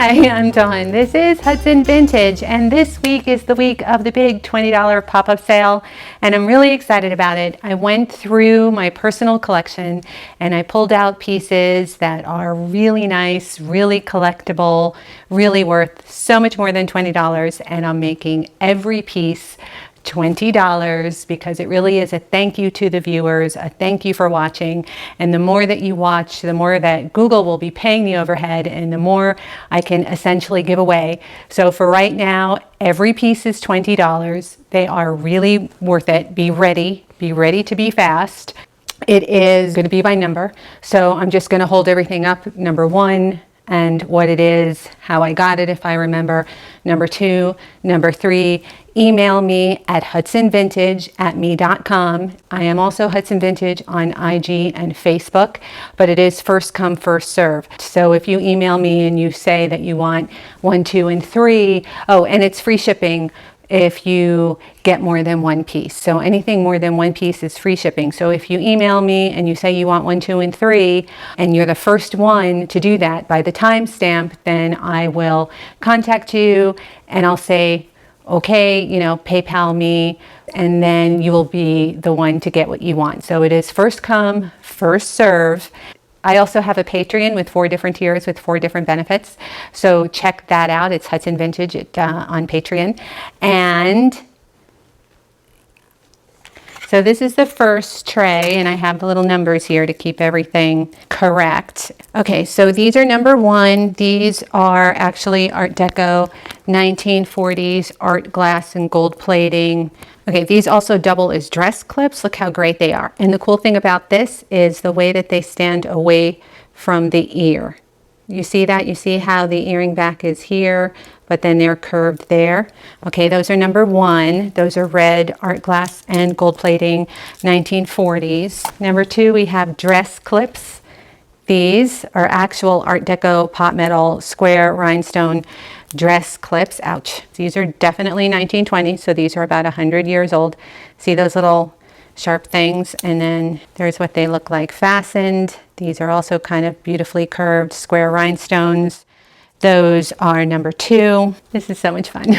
Hi, I'm Dawn. This is Hudson Vintage, and this week is the week of the big $20 pop-up sale, and I'm really excited about it. I went through my personal collection and I pulled out pieces that are really nice, really collectible, really worth so much more than $20, and I'm making every piece $20 because it really is a thank you to the viewers, a thank you for watching. And the more that you watch, the more that Google will be paying the overhead and the more I can essentially give away. So for right now, every piece is $20. They are really worth it. Be ready to be fast. It is going to be by number. So I'm just going to hold everything up. Number 1, and what it is, how I got it if I remember. Number 2, number 3, email me at hudsonvintage@me.com. I am also Hudson Vintage on IG and Facebook, but it is first come, first serve. So if you email me and you say that you want 1, 2, and 3, oh, and it's free shipping if you get more than one piece. So anything more than one piece is free shipping. So if you email me and you say you want 1, 2, and 3, and you're the first one to do that by the timestamp, then I will contact you and I'll say, okay, you know, PayPal me, and then you will be the one to get what you want. So it is first come, first serve. I also have a Patreon with 4 different tiers with 4 different benefits. So check that out. It's Hudson Vintage on Patreon. And so this is the first tray, and I have the little numbers here to keep everything correct. Okay, so these are number 1. These are actually Art Deco 1940s art glass and gold plating. Okay, these also double as dress clips. Look how great they are. And the cool thing about this is the way that they stand away from the ear. You see that? You see how the earring back is here, but then they're curved there. Okay, those are number 1. Those are red art glass and gold plating 1940s. Number 2, we have dress clips. These are actual Art Deco pot metal square rhinestone dress clips. Ouch. These are definitely 1920, so these are about 100 years old. See those little sharp things? And then there's what they look like fastened. These are also kind of beautifully curved square rhinestones. Those are number 2. This is so much fun.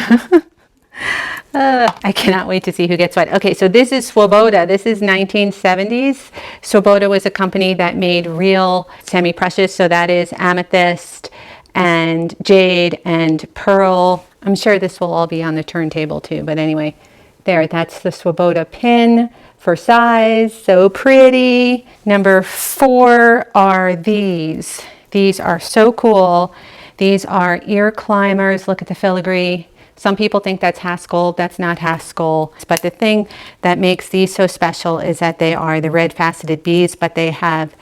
I cannot wait to see who gets what. Okay, so this is SWABODA. This is 1970s. SWABODA was a company that made real semi-precious, so that is amethyst and jade and pearl. I'm sure this will all be on the turntable too, but anyway, there, that's the SWABODA pin for size. So pretty. Number 4 are these. These are so cool. These are ear climbers. Look at the filigree. Some people think that's Haskell. That's not Haskell. But the thing that makes these so special is that they are the red faceted beads, but they have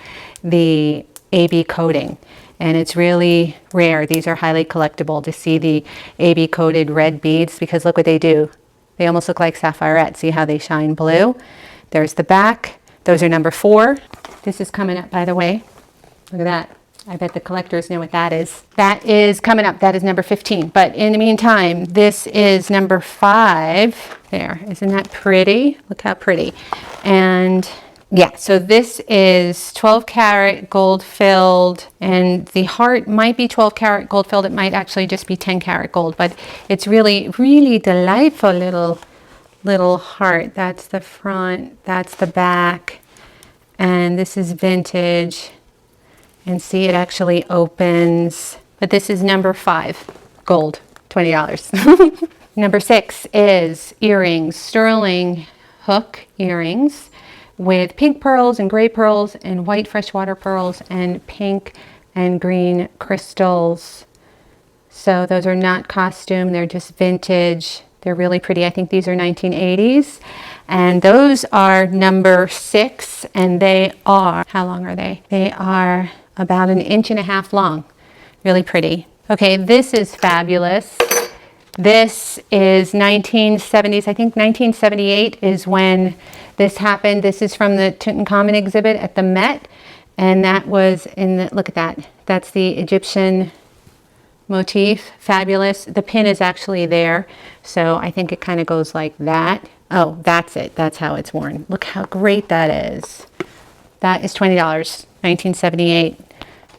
the AB coating. And it's really rare. These are highly collectible to see the AB coated red beads, because look what they do. They almost look like sapphirettes. See how they shine blue? There's the back. Those are number 4. This is coming up, by the way. Look at that. I bet the collectors know what that is. That is coming up. That is number 15. But in the meantime, this is number 5. There. Isn't that pretty? Look how pretty. And yeah, so this is 12 karat gold filled, and the heart might be 12 karat gold filled. It might actually just be 10 karat gold, but it's really, really delightful little heart. That's the front, that's the back, and this is vintage. And see, it actually opens. But this is number 5, gold, $20. Number 6 is earrings, sterling hook earrings with pink pearls and gray pearls and white freshwater pearls and pink and green crystals. So those are not costume, they're just vintage. They're really pretty. I think these are 1980s. And those are number 6, and they are, how long are they? They are about 1.5 inches long. Really pretty. Okay, this is fabulous. This is 1970s. I think 1978 is when this happened. This is from the Tutankhamun exhibit at the Met. And that was in the, look at that. That's the Egyptian motif. Fabulous. The pin is actually there. So I think it kind of goes like that. Oh, that's it. That's how it's worn. Look how great that is. That is $20, 1978.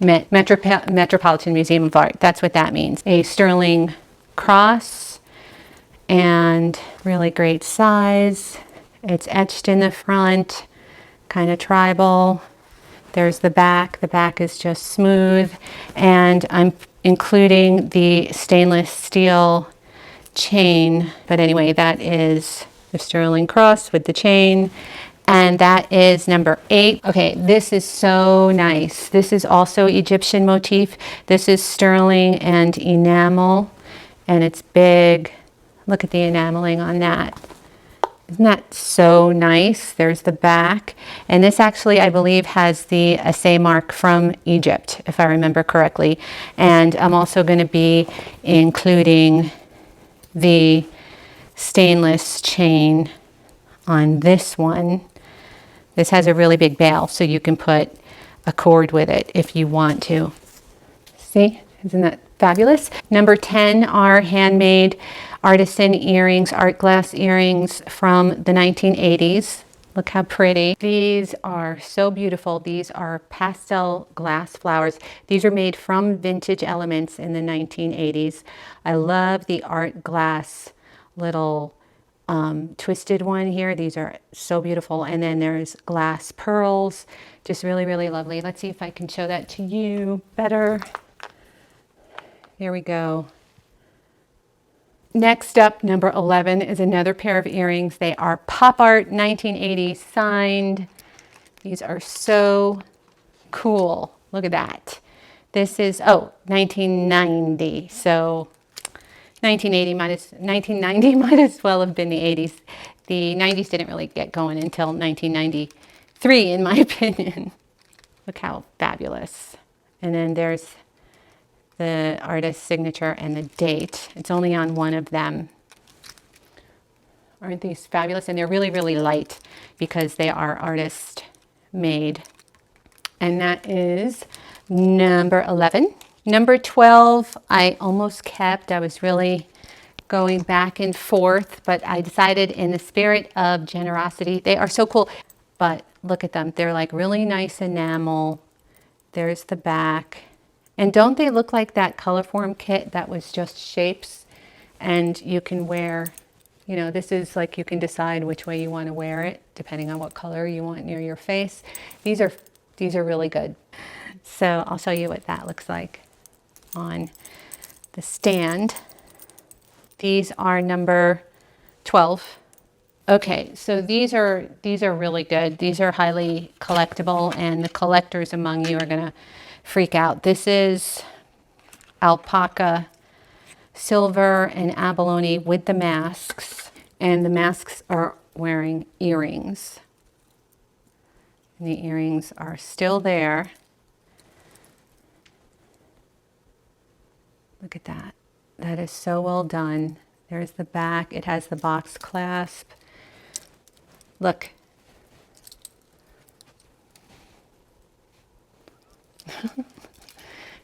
Metropolitan Museum of Art. That's what that means. A sterling cross, and really great size. It's etched in the front, kind of tribal. There's the back. The back is just smooth, and I'm including the stainless steel chain. But anyway, that is the sterling cross with the chain, and that is number 8. Okay, this is so nice. This is also Egyptian motif. This is sterling and enamel, and it's big. Look at the enameling on that. Isn't that so nice? There's the back. And this actually, I believe, has the assay mark from Egypt, if I remember correctly. And I'm also going to be including the stainless chain on this one. This has a really big bail, so you can put a cord with it if you want to. See? Isn't that fabulous? Number 10 are handmade artisan earrings, art glass earrings from the 1980s. Look how pretty. These are so beautiful. These are pastel glass flowers. These are made from vintage elements in the 1980s. I love the art glass little twisted one here. These are so beautiful. And then there's glass pearls. Just really, really lovely. Let's see if I can show that to you better. Here we go. Next up, number 11 is another pair of earrings. They are pop art, 1980 signed. These are so cool. Look at that. This is, 1990. So 1990 might as well have been the 80s. The 90s didn't really get going until 1993, in my opinion. Look how fabulous. And then there's the artist's signature and the date. It's only on one of them. Aren't these fabulous? And they're really, really light because they are artist made. And that is number 11. Number 12, I almost kept. I was really going back and forth, but I decided in the spirit of generosity. They are so cool, but look at them. They're like really nice enamel. There's the back. And don't they look like that Colorform kit that was just shapes? And you can wear, you know, this is like you can decide which way you want to wear it, depending on what color you want near your face. These are really good. So I'll show you what that looks like on the stand. These are number 12. Okay, so these are really good. These are highly collectible, and the collectors among you are gonna freak out. This is alpaca silver and abalone with the masks, and the masks are wearing earrings. And the earrings are still there. Look at that. That is so well done. There's the back. It has the box clasp. Look.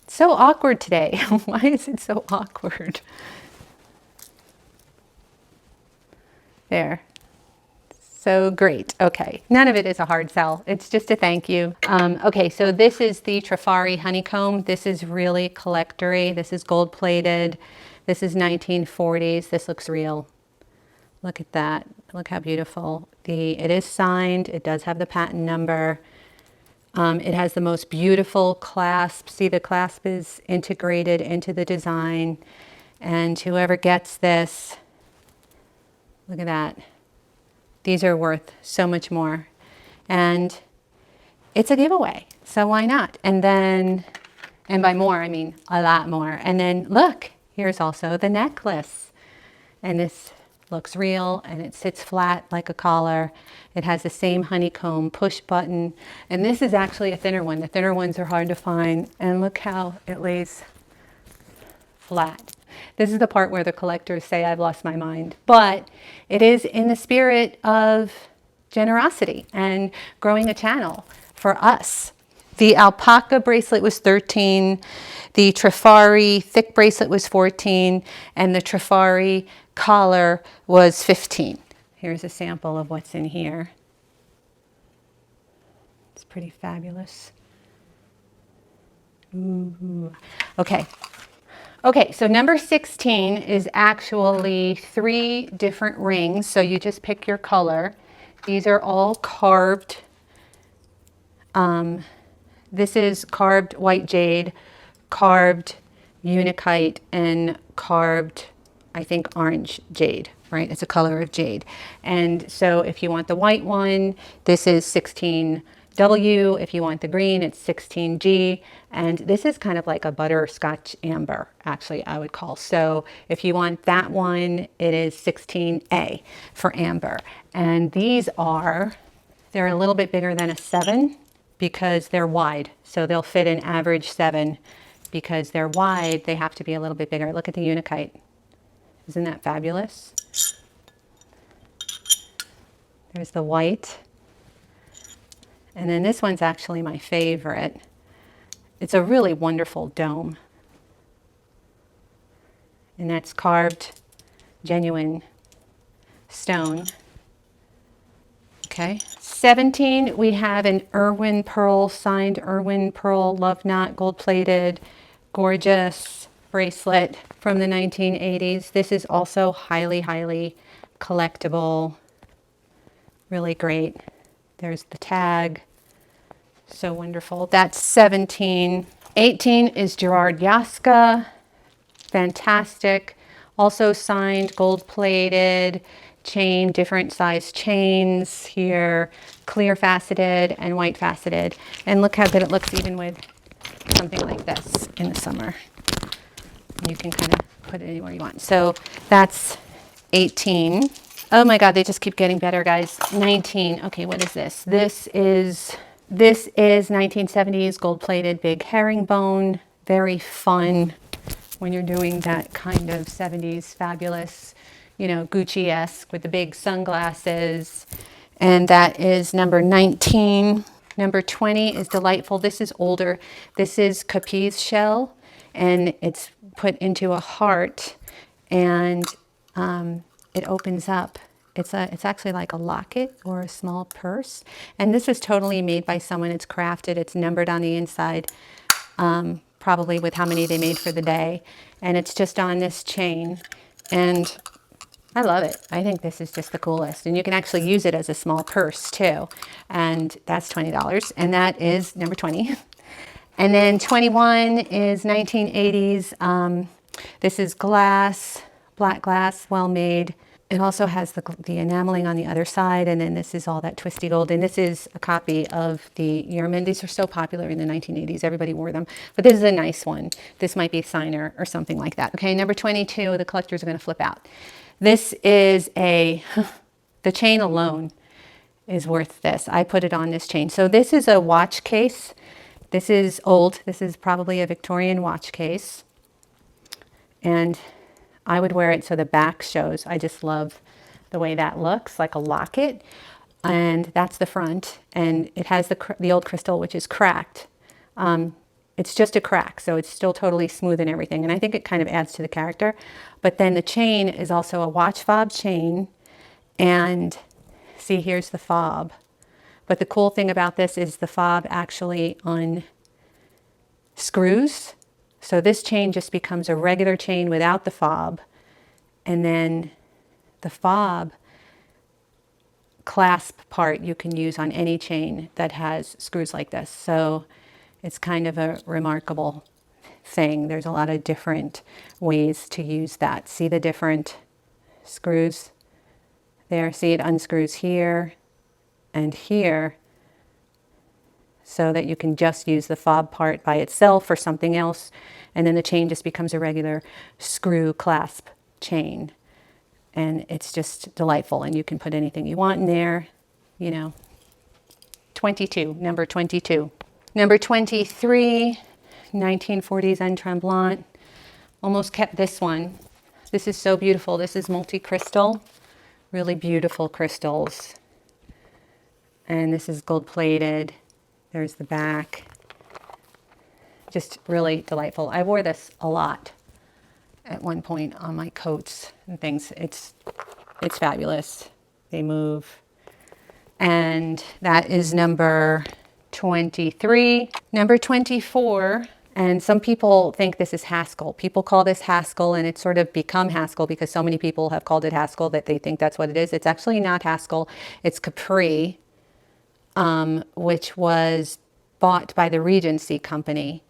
It's so awkward today. Why is it so awkward? There. So great. Okay. None of it is a hard sell. It's just a thank you. Okay, so this is the TRIFARI honeycomb. This is really collector-y. This is gold plated. This is 1940s. This looks real. Look at that. Look how beautiful. It is signed. It does have the patent number. It has the most beautiful clasp. See, the clasp is integrated into the design. And whoever gets this, look at that. These are worth so much more. And it's a giveaway, so why not? And then, and by more, I mean a lot more. And then look, here's also the necklace. And this looks real, and it sits flat like a collar. It has the same honeycomb push button. And this is actually a thinner one. The thinner ones are hard to find. And look how it lays flat. This is the part where the collectors say I've lost my mind. But it is in the spirit of generosity and growing a channel for us. The alpaca bracelet was $13. The TRIFARI thick bracelet was $14. And the TRIFARI collar was $15. Here's a sample of what's in here. It's pretty fabulous. Ooh. Okay. Okay, so number 16 is actually 3 different rings. So you just pick your color. These are all carved. This is carved white jade, carved unakite, and carved, I think, orange jade, right? It's a color of jade. And so if you want the white one, this is 16W. If you want the green, it's 16G. And this is kind of like a butterscotch amber, actually, I would call. So if you want that one, it is 16A for amber. And these they're a little bit bigger than a 7 because they're wide. So they'll fit an average 7. Because they're wide, they have to be a little bit bigger. Look at the unakite. Isn't that fabulous? There's the white. And then this one's actually my favorite. It's a really wonderful dome. And that's carved genuine stone. Okay. 17, we have an ERWIN pearl, signed ERWIN pearl love knot, gold plated, gorgeous bracelet from the 1980s. This is also highly, highly collectible. Really great. There's the tag. So wonderful. That's 17. 18 is Gerard Yaska. Fantastic. Also signed, gold plated, chain, different size chains here, clear faceted and white faceted. And look how good it looks even with something like this in the summer. You can kind of put it anywhere you want. So that's 18. Oh my God, they just keep getting better, guys. 19. Okay, what is this? This is 1970s gold plated big herringbone. Very fun when you're doing that kind of 70s fabulous, you know, Gucci-esque with the big sunglasses. And that is number 19. Number 20 is delightful. This is older. This is Capiz shell, and it's put into a heart, and it opens up. It's actually like a locket or a small purse. And this was totally made by someone. It's crafted. It's numbered on the inside, probably with how many they made for the day. And it's just on this chain. And I love it. I think this is just the coolest. And you can actually use it as a small purse too. And that's $20. And that is number 20. And then 21 is 1980s. This is glass, black glass, well made. It also has the enameling on the other side, and then this is all that twisty gold. And this is a copy of the ERWIN. These are so popular in the 1980s. Everybody wore them. But this is a nice one. This might be a signer or something like that. Okay, number 22, the collectors are going to flip out. This is the chain alone is worth this. I put it on this chain. So this is a watch case. This is old. This is probably a Victorian watch case. And I would wear it so the back shows. I just love the way that looks, like a locket. And that's the front. And it has the old crystal, which is cracked. It's just a crack, so it's still totally smooth and everything. And I think it kind of adds to the character. But then the chain is also a watch fob chain. And see, here's the fob. But the cool thing about this is the fob actually unscrews. So this chain just becomes a regular chain without the fob. And then the fob clasp part you can use on any chain that has screws like this. So it's kind of a remarkable thing. There's a lot of different ways to use that. See the different screws there? See, it unscrews here and here, so that you can just use the fob part by itself or something else, and then the chain just becomes a regular screw clasp chain. And it's just delightful, and you can put anything you want in there, you know. 22, number 22. Number 23, 1940s en tremblant. Almost kept this one. This is so beautiful. This is multi-crystal, really beautiful crystals. And this is gold plated. There's the back. Just really delightful. I wore this a lot at one point on my coats and things. It's fabulous. They move. And that is number 23. Number 24, And some people think this is Haskell. People call this Haskell, and it's sort of become Haskell because so many people have called it Haskell that they think that's what it is. It's actually not Haskell. It's Capri, which was bought by the Regency Company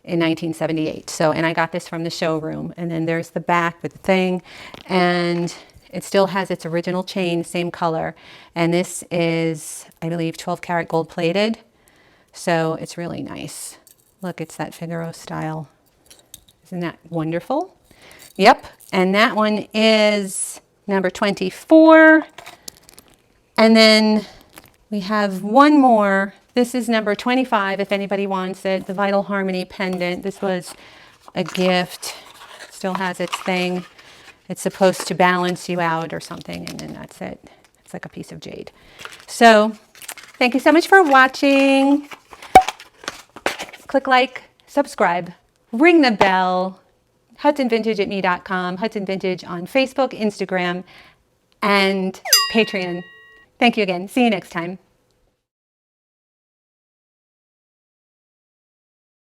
in 1978. So, and I got this from the showroom. And then there's the back with the thing, and it still has its original chain, same color. And this is, I believe, 12 karat gold plated. So it's really nice. Look, it's that Figaro style. Isn't that wonderful? Yep. And that one is number 24. And then we have one more. This is number 25, if anybody wants it. The Vital Harmony pendant. This was a gift. Still has its thing. It's supposed to balance you out or something, and then that's it. It's like a piece of jade. So, thank you so much for watching. Click like, subscribe, ring the bell, HudsonVintage@me.com, Hudson Vintage on Facebook, Instagram, and Patreon. Thank you again. See you next time.